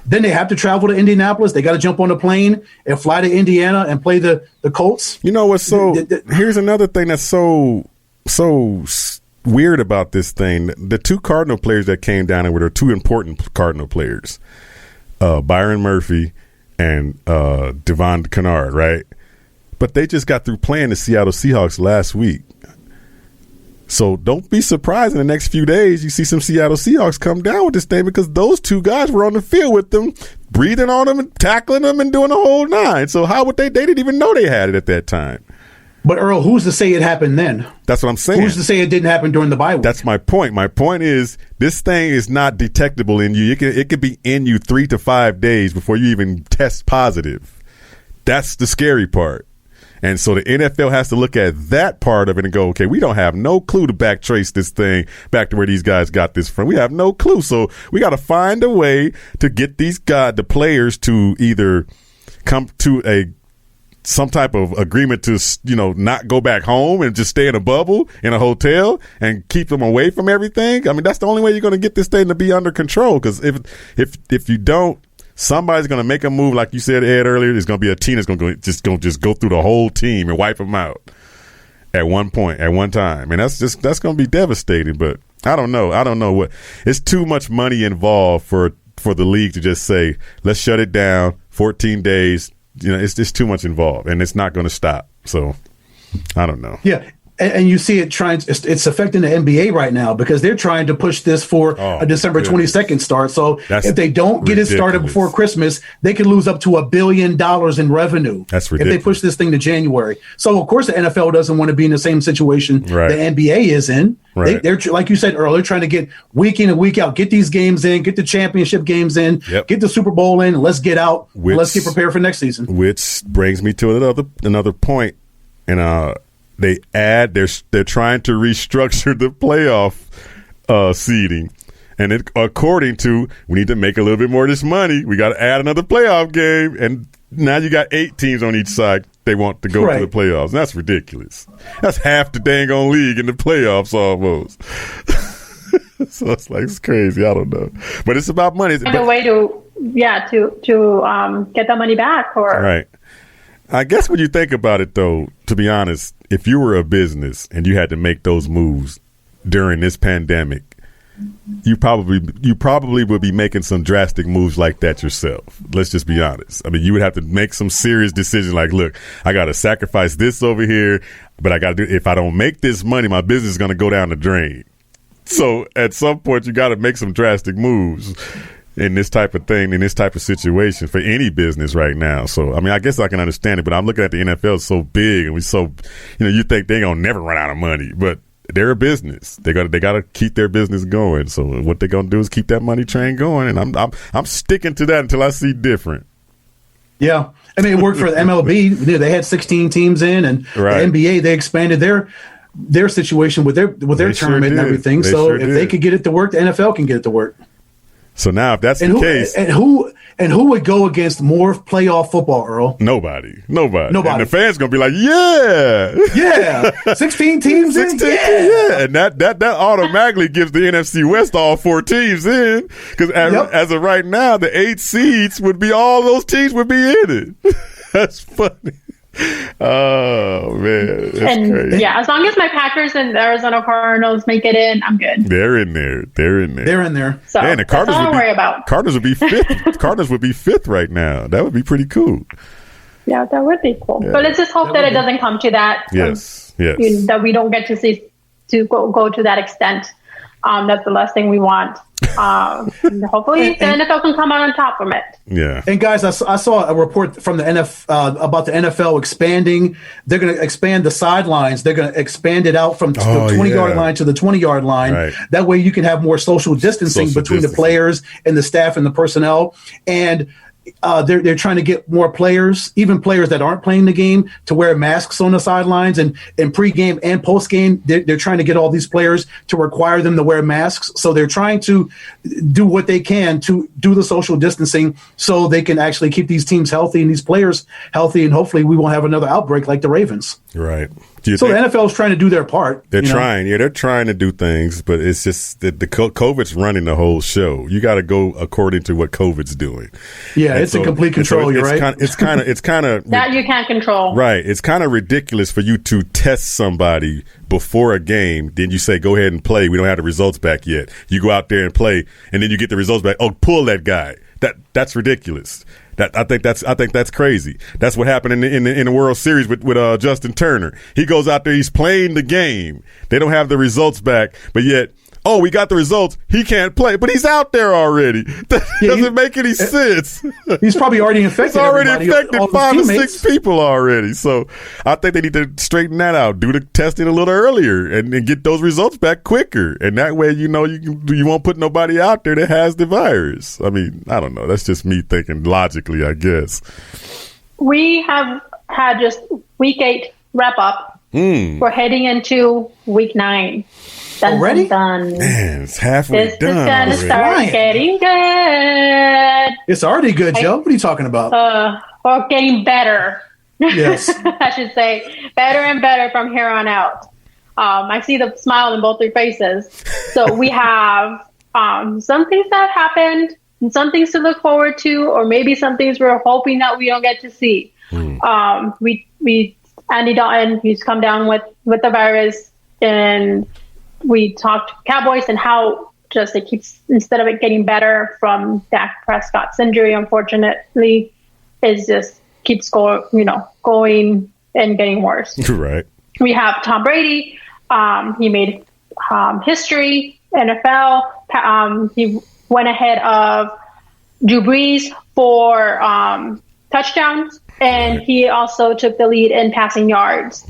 Then they have to travel to Indianapolis. They got to jump on a plane and fly to Indiana and play the Colts. You know what's here's another thing that's so weird about this thing. The two Cardinal players that came down and were two important Cardinal players, Byron Murphy and Devon Kennard, right? But they just got through playing the Seattle Seahawks last week. So don't be surprised in the next few days you see some Seattle Seahawks come down with this thing, because those two guys were on the field with them, breathing on them and tackling them and doing the whole nine. So how would they didn't even know they had it at that time. But Earl, who's to say it happened then? That's what I'm saying. Who's to say it didn't happen during the bye week? That's my point. My point is this thing is not detectable in you. It could be in you 3 to 5 days before you even test positive. That's the scary part. And so the NFL has to look at that part of it and go, okay, we don't have no clue to backtrace this thing back to where these guys got this from. We have no clue. So we got to find a way to get the players to either come to some type of agreement to, not go back home and just stay in a bubble in a hotel and keep them away from everything. I mean, that's the only way you're going to get this thing to be under control. Because if you don't, somebody's going to make a move, like you said, Ed, earlier. There's going to be a team that's going to just go through the whole team and wipe them out at one point, at one time. And that's going to be devastating. But I don't know. What it's too much money involved for the league to just say, let's shut it down, 14 days. It's too much involved, and it's not going to stop. So I don't know. Yeah. And you see it's affecting the NBA right now, because they're trying to push this for a December 22nd start. So if they don't get it started before Christmas, they could lose up to $1 billion in revenue. That's ridiculous. If they push this thing to January. So, of course, the NFL doesn't want to be in the same situation the NBA is in. Right. They're, like you said earlier, trying to get week in and week out, get these games in, get the championship games in, get the Super Bowl in, and let's get out. Let's get prepared for next season. Which brings me to another point. And they're trying to restructure the playoff seeding. And according to, we need to make a little bit more of this money. We got to add another playoff game. And now you got 8 teams on each side. They want to go to the playoffs. And that's ridiculous. That's half the dang on league in the playoffs almost. So it's crazy. I don't know. But it's about money. It's a way to get that money back. Right. I guess when you think about it, though, to be honest, if you were a business and you had to make those moves during this pandemic, you probably would be making some drastic moves like that yourself. Let's just be honest. I mean, you would have to make some serious decisions like, look, I got to sacrifice this over here, but I got to do, if I don't make this money, my business is going to go down the drain. So at some point, you got to make some drastic moves in this type of thing, in this type of situation for any business right now. So, I mean, I guess I can understand it, but I'm looking at the NFL so big and you think they're going to never run out of money, but they're a business. They got to keep their business going. So what they're going to do is keep that money train going. And I'm sticking to that until I see different. Yeah. I mean, it worked for the MLB. They had 16 teams in, and the NBA, they expanded their situation with their tournament and everything. They could get it to work, the NFL can get it to work. So now, if that's the case, and who would go against more playoff football, Earl? Nobody. And the fans gonna be like, yeah, 16 teams in, and that automatically gives the NFC West all 4 teams in, because as of right now, the 8 seeds would be all those teams would be in it. That's funny. Oh man, that's crazy. Yeah, as long as my Packers and the Arizona Cardinals make it in, I'm good. They're in there. So and the Cardinals that's all I worry about. Cardinals would be 5th. Cardinals would be 5th right now. That would be pretty cool. Yeah, that would be cool. Yeah. But let's just hope that it doesn't come to that. Yes. That we don't get to go to that extent. That's the last thing we want. Hopefully the NFL can come out on top from it. Yeah. And guys, I saw a report from the NFL about the NFL expanding. They're going to expand the sidelines. They're going to expand it out from the 20-yard line to the 20-yard line. Right. That way you can have more social distancing between the players and the staff and the personnel. And they're trying to get more players, even players that aren't playing the game, to wear masks on the sidelines, and pregame and postgame. They're trying to get all these players to require them to wear masks. So they're trying to do what they can to do the social distancing so they can actually keep these teams healthy and these players healthy. And hopefully we won't have another outbreak like the Ravens. Right. So the NFL is trying to do their part. They're trying. Yeah, they're trying to do things, but it's just that the COVID's running the whole show. You got to go according to what COVID's doing. Yeah, and it's a complete control. You're right. It's kind of that you can't control. Right. It's kind of ridiculous for you to test somebody before a game. Then you say, "Go ahead and play." We don't have the results back yet. You go out there and play, and then you get the results back. Oh, pull that guy. That's ridiculous. I think that's crazy. That's what happened in the World Series with Justin Turner. He goes out there, he's playing the game. They don't have the results back, but yet, oh, we got the results. He can't play, but he's out there already. That doesn't make any sense. He's probably already infected. He's already infected 5 or 6 people already. So I think they need to straighten that out. Do the testing a little earlier and get those results back quicker. And that way, you won't put nobody out there that has the virus. I mean, I don't know. That's just me thinking logically, I guess. We have had just week 8 wrap up. We're heading into week 9. Already? Dun. Man, it's halfway this done. This is going to start getting good. It's already good, Joe. What are you talking about? Or getting better. Yes. I should say better and better from here on out. I see the smile in both their faces. So we have some things that have happened and some things to look forward to, or maybe some things we're hoping that we don't get to see. We Andy Dalton, he's come down with the virus, and we talked Cowboys and how just it keeps, instead of it getting better from Dak Prescott's injury, unfortunately, it just keeps going and getting worse. Right. We have Tom Brady. He made history, NFL. He went ahead of Drew Brees for touchdowns, and he also took the lead in passing yards.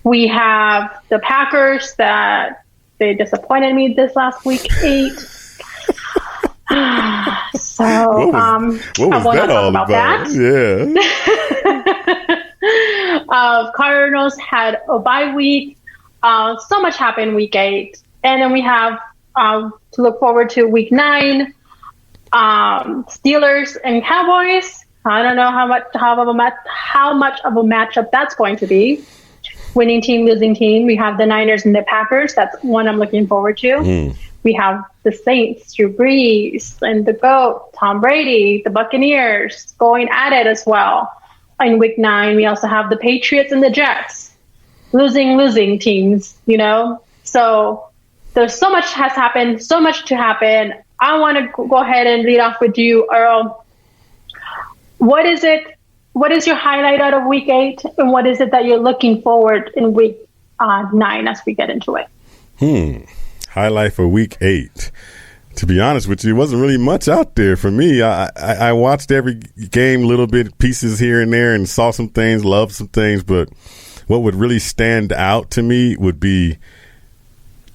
We have the Packers that they disappointed me this last week 8. So what was that all about? Yeah. Cardinals had a bye week. So much happened week 8, and then we have to look forward to week 9. Steelers and Cowboys. I don't know how much of a matchup that's going to be. Winning team, losing team. We have the Niners and the Packers. That's one I'm looking forward to. We have the Saints, Drew Brees, and the GOAT, Tom Brady, the Buccaneers going at it as well. In week 9, we also have the Patriots and the Jets. Losing teams, So there's so much has happened, so much to happen. I want to go ahead and lead off with you, Earl. What is it? What is your highlight out of week 8, and what is it that you're looking forward in week 9 as we get into it? Highlight for week 8. To be honest with you, it wasn't really much out there for me. I watched every game, little bit, pieces here and there, and saw some things, loved some things. But what would really stand out to me would be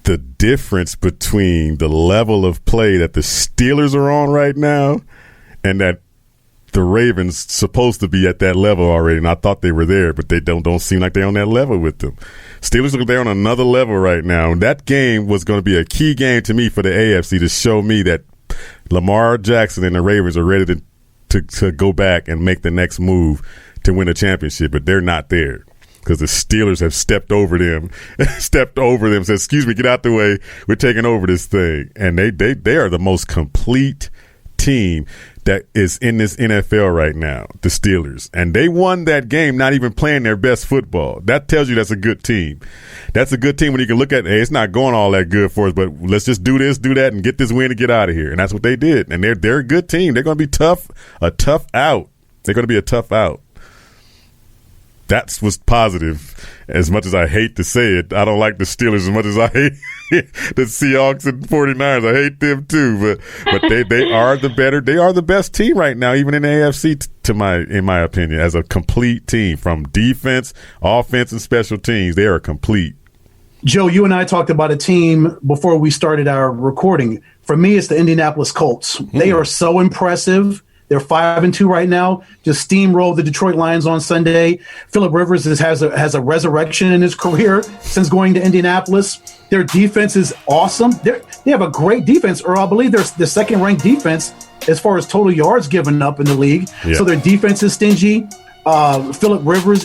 the difference between the level of play that the Steelers are on right now and that the Ravens supposed to be at that level already, and I thought they were there, but they don't seem like they're on that level with them. Steelers look, they're on another level right now, and that game was going to be a key game to me for the AFC to show me that Lamar Jackson and the Ravens are ready to go back and make the next move to win a championship, but they're not there because the Steelers have stepped over them, said, excuse me, get out the way, we're taking over this thing, and they are the most complete team that is in this NFL right now, the Steelers. And they won that game not even playing their best football. That tells you that's a good team. That's a good team when you can look at, hey, it's not going all that good for us, but let's just do this, do that, and get this win and get out of here. And that's what they did. And they're a good team. They're going to be a tough out. They're going to be a tough out. That was positive. As much as I hate to say it, I don't like the Steelers as much as I hate the Seahawks and 49ers. I hate them too, but they are the best team right now, even in the AFC. In my opinion, as a complete team from defense, offense, and special teams, they are complete. Joe, you and I talked about a team before we started our recording. For me, it's the Indianapolis Colts. They are so impressive. They're 5-2 right now. Just steamrolled the Detroit Lions on Sunday. Phillip Rivers has a resurrection in his career since going to Indianapolis. Their defense is awesome. They have a great defense, or I believe they're the second-ranked defense as far as total yards given up in the league. Yeah. So their defense is stingy. Phillip Rivers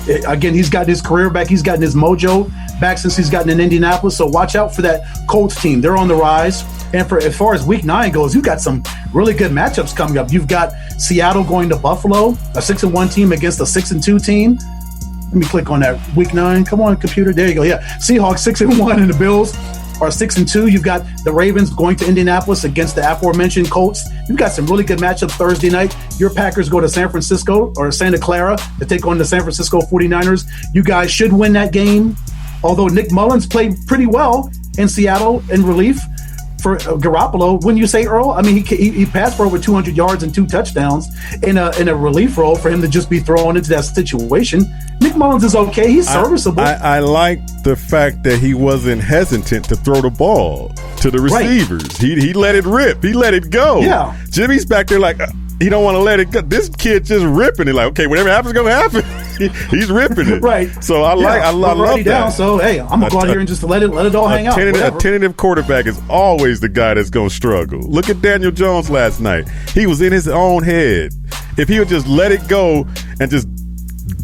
he's gotten his career back. He's gotten his mojo back since he's gotten in Indianapolis. So watch out for that Colts team. They're on the rise. And as far as Week 9 goes, you've got some really good matchups coming up. You've got Seattle going to Buffalo, a 6-1 team against a 6-2 team. Let me click on that. Week 9. Come on, computer. There you go. Yeah, Seahawks 6-1 and the Bills are 6-2. You've got the Ravens going to Indianapolis against the aforementioned Colts. You've got some really good matchups Thursday night. Your Packers go to San Francisco or Santa Clara to take on the San Francisco 49ers. You guys should win that game. Although Nick Mullins played pretty well in Seattle in relief for Garoppolo. Wouldn't you say, Earl? I mean, he passed for over 200 yards and 2 touchdowns in a relief role for him to just be thrown into that situation. Nick Mullins is okay. He's serviceable. I like the fact that he wasn't hesitant to throw the ball to the receivers. Right. He let it rip. He let it go. Yeah. Jimmy's back there like, he don't want to let it go. This kid just ripping it. Like, okay, whatever happens is going to happen. He's ripping it. Right. So I love that. Down, so, hey, I'm going to go out here and just let it all hang out. A tentative quarterback is always the guy that's going to struggle. Look at Daniel Jones last night. He was in his own head. If he would just let it go and just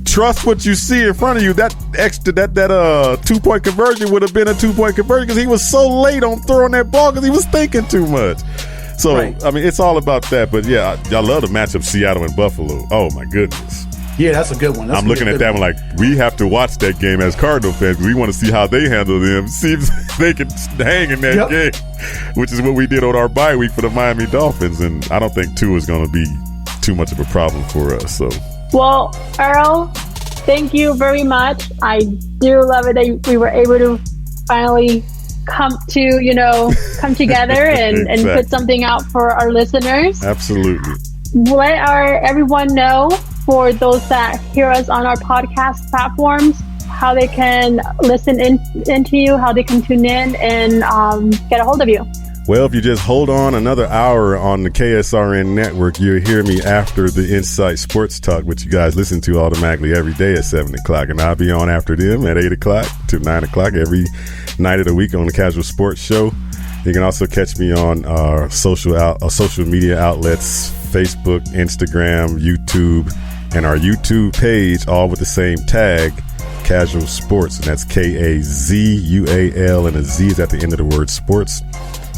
trust what you see in front of you, that 2-point conversion would have been a 2-point conversion because he was so late on throwing that ball because he was thinking too much. So, right. I mean, it's all about that. But, yeah, I love the matchup Seattle and Buffalo. Oh, my goodness. Yeah, that's a good one. I'm looking at that one like, we have to watch that game as Cardinal fans. We want to see how they handle them, see if they can hang in that game, which is what we did on our bye week for the Miami Dolphins. And I don't think Tua is going to be too much of a problem for us. So, well, Earl, thank you very much. I do love it that we were able to finally come together and exactly. Put something out for our listeners. Absolutely. Let everyone know, for those that hear us on our podcast platforms, how they can listen into you, how they can tune in and get a hold of you. Well, if you just hold on another hour on the KSRN network, you'll hear me after the Insight Sports Talk, which you guys listen to automatically every day at 7 o'clock. And I'll be on after them at 8 o'clock to 9 o'clock every night of the week on the Casual Sports Show. You can also catch me on our social media outlets, Facebook, Instagram, YouTube, and our YouTube page, all with the same tag, Casual Sports. And that's KAZUAL, and a Z is at the end of the word sports.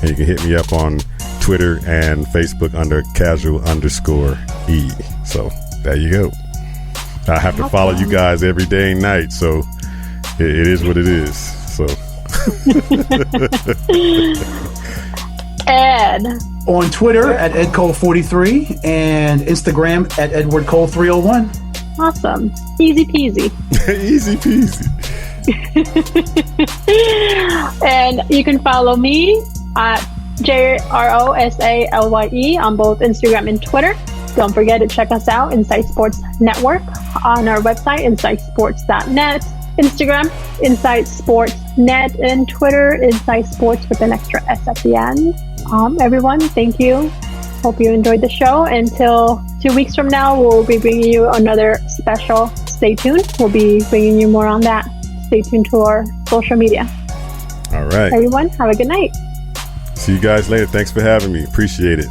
And you can hit me up on Twitter and Facebook under casual_E. So there you go. I have to follow you guys every day and night. So it is what it is. So Ed. On Twitter at EdCole43 and Instagram at EdwardCole301. Awesome. Easy peasy. Easy peasy. And you can follow me at JROSALYE on both Instagram and Twitter. Don't forget to check us out, Insight Sports Network, on our website, insightsports.net, Instagram, Insight Sports Net, and Twitter, Insight Sports with an extra S at the end. Everyone, thank you. Hope you enjoyed the show. Until 2 weeks from now, we'll be bringing you another special. Stay tuned. We'll be bringing you more on that. Stay tuned to our social media. All right. Everyone, have a good night. See you guys later. Thanks for having me. Appreciate it.